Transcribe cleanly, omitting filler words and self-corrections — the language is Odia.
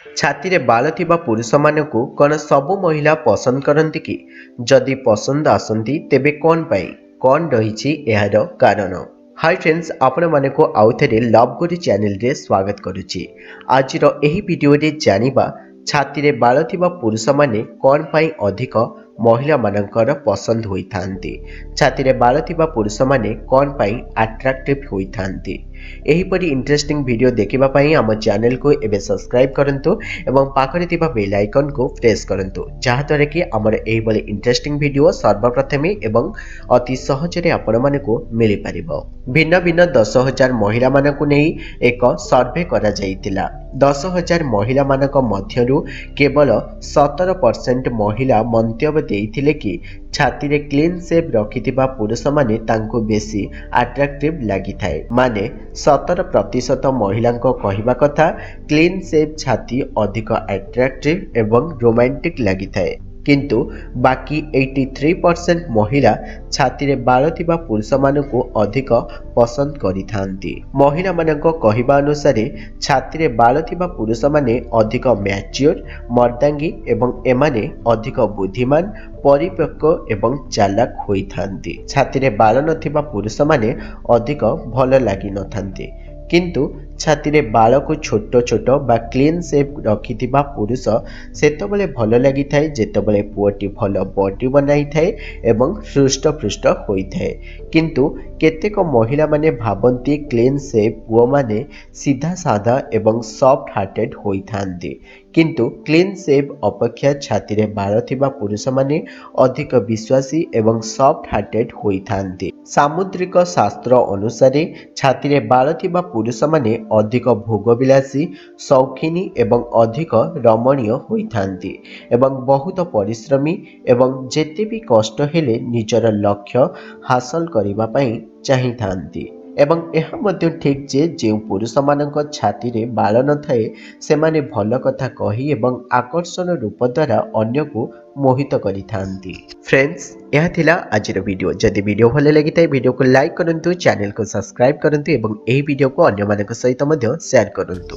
ଛାତିରେ ବାଳ ଥିବା ପୁରୁଷମାନଙ୍କୁ କ'ଣ ସବୁ ମହିଳା ପସନ୍ଦ କରନ୍ତି କି? ଯଦି ପସନ୍ଦ ଆସନ୍ତି ତେବେ କ'ଣ ପାଇଁ? କ'ଣ ରହିଛି ଏହାର କାରଣ? ହାଇ ଫ୍ରେଣ୍ଡସ୍, ଆପଣମାନଙ୍କୁ ଆଉଥରେ ଲଭ୍ ଗୁରୁ ଚ୍ୟାନେଲରେ ସ୍ୱାଗତ କରୁଛି। ଆଜିର ଏହି ଭିଡ଼ିଓରେ ଜାଣିବା ଛାତିରେ ବାଳ ଥିବା ପୁରୁଷମାନେ କ'ଣ ପାଇଁ ଅଧିକ ମହିଳାମାନଙ୍କର ପସନ୍ଦ ହୋଇଥାନ୍ତି। ଛାତିରେ ବାଳ ଥିବା ପୁରୁଷମାନେ କ'ଣ ପାଇଁ ଆଟ୍ରାକ୍ଟିଭ୍ ହୋଇଥାନ୍ତି। ଏହିପରି ଇଣ୍ଟରେଷ୍ଟିଂ ଭିଡ଼ିଓ ଦେଖିବା ପାଇଁ ଆମ ଚ୍ୟାନେଲକୁ ଏବେ ସବସ୍କ୍ରାଇବ୍ କରନ୍ତୁ ଏବଂ ପାଖରେ ଥିବା ବେଲ୍ ଆଇକନ୍କୁ ପ୍ରେସ୍ କରନ୍ତୁ, ଯାହାଦ୍ୱାରା କି ଆମର ଏହିଭଳି ଇଣ୍ଟରେଷ୍ଟିଂ ଭିଡ଼ିଓ ସର୍ବପ୍ରଥମେ ଏବଂ ଅତି ସହଜରେ ଆପଣମାନଙ୍କୁ ମିଳିପାରିବ। ଭିନ୍ନ ଭିନ୍ନ 10,000 ମହିଳାମାନଙ୍କୁ ନେଇ ଏକ ସର୍ଭେ କରାଯାଇଥିଲା। 10,000 ମହିଳାମାନଙ୍କ ମଧ୍ୟରୁ କେବଳ 17% ମହିଳା ମନ୍ତବ୍ୟ ଦେଇଥିଲେ କି ଛାତିରେ କ୍ଲିନ୍ ସେପ୍ ରଖିଥିବା ପୁରୁଷମାନେ ତାଙ୍କୁ ବେଶୀ ଆଟ୍ରାକ୍ଟିଭ୍ ଲାଗିଥାଏ। ମାନେ 17% ମହିଳାଙ୍କ କହିବା କଥା କ୍ଲିନ୍ ସେପ୍ ଛାତି ଅଧିକ ଆଟ୍ରାକ୍ଟିଭ୍ ଏବଂ ରୋମାଣ୍ଟିକ୍ ଲାଗିଥାଏ। କିନ୍ତୁ ବାକି 83% ମହିଳା ଛାତିରେ ବାଳ ଥିବା ପୁରୁଷମାନଙ୍କୁ ଅଧିକ ପସନ୍ଦ କରିଥାନ୍ତି। ମହିଳାମାନଙ୍କ କହିବା ଅନୁସାରେ ଛାତିରେ ବାଳ ଥିବା ପୁରୁଷମାନେ ଅଧିକ ମ୍ୟାଚ୍ୟୁର୍, ମର୍ଦ୍ଦାଙ୍ଗୀ ଏବଂ ଏମାନେ ଅଧିକ ବୁଦ୍ଧିମାନ, ପରିପକ୍ୱ ଏବଂ ଚାଲାକ ହୋଇଥାନ୍ତି। ଛାତିରେ ବାଳ ନଥିବା ପୁରୁଷମାନେ ଅଧିକ ଭଲ ଲାଗିନଥାନ୍ତି। କିନ୍ତୁ ଛାତିରେ ବାଳକୁ ଛୋଟ ଛୋଟ ବା କ୍ଲିନ୍ ସେପ୍ ରଖିଥିବା ପୁରୁଷ ସେତେବେଳେ ଭଲ ଲାଗିଥାଏ ଯେତେବେଳେ ପୁଅଟି ଭଲ ବଡି ବନାଇଥାଏ ଏବଂ ହୃଷ୍ଟପୃଷ୍ଟ ହୋଇଥାଏ। କିନ୍ତୁ କେତେକ ମହିଳାମାନେ ଭାବନ୍ତି କ୍ଲିନ୍ ସେପ୍ ପୁଅମାନେ ସିଧା ସାଧା ଏବଂ ସଫ୍ଟ ହାର୍ଟେଡ୍ ହୋଇଥାନ୍ତି। କିନ୍ତୁ କ୍ଲିନ୍ ସେପ୍ ଅପେକ୍ଷା ଛାତିରେ ବାଳ ଥିବା ପୁରୁଷମାନେ ଅଧିକ ବିଶ୍ୱାସୀ ଏବଂ ସଫ୍ଟ ହାର୍ଟେଡ୍ ହୋଇଥାନ୍ତି। ସାମୁଦ୍ରିକ ଶାସ୍ତ୍ର ଅନୁସାରେ ଛାତିରେ ବାଳ ଥିବା ପୁରୁଷମାନେ ଅଧିକ ଭୋଗବିଳାସୀ, ସୌଖିନୀ ଏବଂ ଅଧିକ ରମଣୀୟ ହୋଇଥାନ୍ତି ଏବଂ ବହୁତ ପରିଶ୍ରମୀ ଏବଂ ଯେତେ ବି କଷ୍ଟ ହେଲେ ନିଜର ଲକ୍ଷ୍ୟ ହାସଲ କରିବା ପାଇଁ ଚାହିଁଥାନ୍ତି। ଏବଂ ଏହା ମଧ୍ୟ ଠିକ୍ ଯେ ଯେଉଁ ପୁରୁଷମାନଙ୍କ ଛାତିରେ ବାଳ ନଥାଏ ସେମାନେ ଭଲ କଥା କହି ଏବଂ ଆକର୍ଷଣ ରୂପ ଦ୍ୱାରା ଅନ୍ୟକୁ ମୋହିତ କରିଥାନ୍ତି। ଫ୍ରେଣ୍ଡସ୍, ଏହା ଥିଲା ଆଜିର ଭିଡ଼ିଓ। ଯଦି ଭିଡ଼ିଓ ଭଲ ଲାଗିଥାଏ ଭିଡ଼ିଓକୁ ଲାଇକ୍ କରନ୍ତୁ, ଚ୍ୟାନେଲକୁ ସବସ୍କ୍ରାଇବ୍ କରନ୍ତୁ ଏବଂ ଏହି ଭିଡ଼ିଓକୁ ଅନ୍ୟମାନଙ୍କ ସହିତ ମଧ୍ୟ ସେୟାର କରନ୍ତୁ।